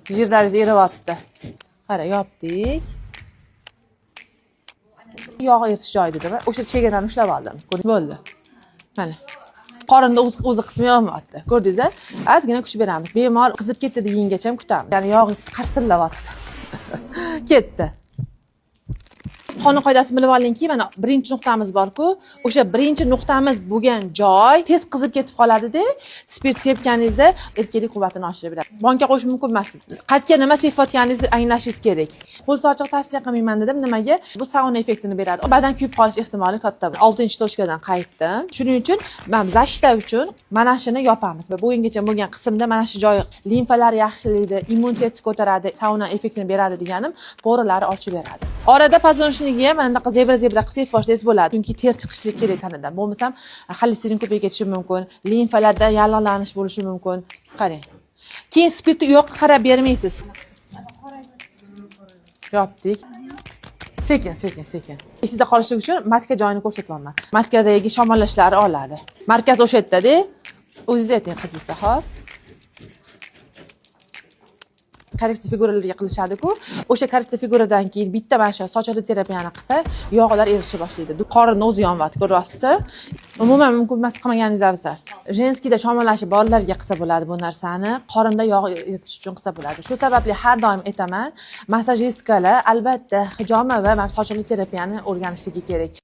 Yerlaringiz eriyapti. Qara, yopdik. Yog' eritish joyi dedimi? O'sha chegarani ushlab oldim. Ko'rdingizmi? Bo'ldi. Mana. Qorinda o'zi qismi yonmayapti. Ko'rdingizmi? Ozgina kuch beramiz. Bemor qizib ketdi deganga kutamiz. Ya'ni yog'ingiz qarsillayapti. Ketdi. Qonun qoidasini bilib olingki, mana birinchi nuqtamiz bor-ku, o'sha birinchi nuqtamiz bo'lgan joy tez qizib ketib qoladi-da, spirt sepganingizda erkaklik quvvatini oshirib beradi. Banka qo'yish mumkin emas. Qatga nima sepayotganingizni anglashingiz kerak. Qo'l sochiq tavsiya qilmayman dedim. Nimaga? Bu sauna effektini beradi. Badan kuyib qolish ehtimoli katta. 6-tochkadan qaytdim. Shuning uchun men zashta uchun mana shuni yopamiz. Bo'yingacha bo'lgan qismda mana shu joy limfalar yaxshilaydi, immunitetni ko'taradi, sauna effektini beradi deganim, po'ralari ochib beradi. Orada pazonishniga mana bunaqa zebra qilib sepfoshlaringiz bo'ladi. Chunki ter chiqishlik kerak tanadan. Bo'lmasam xolesterin ko'payib ketishi mumkin, limfalarda yallig'lanish bo'lishi mumkin. Qarang. Keyin spirtni yo'q qarab bermaysiz. Yopdik. Sekin. Esingizda qolishligi uchun matka joyini ko'rsatyapman. Matkadagi shamollashlarni oladi. Markaz o'sha yerda-da. O'zingiz ayting qizingizga, xo'p. Korreksiya figuralarga qilishadi-ku. O'sha korreksiya figuradan keyin bitta mana shu sochli terapiyani qilsa, yog'lar erisha boshlaydi. Qorinni o'zi yonyapti, ko'ryapsiz? Umuman mumkin emas qilmaganingiz afzal. Jenskiyda shamollashi borlarga qilsa bo'ladi bu narsani, qorinda yog' eritish uchun qilsa bo'ladi. Shu sababli har doim aytaman, massajistkalar albatta hijoma va sochli terapiyani o'rganishligi kerak.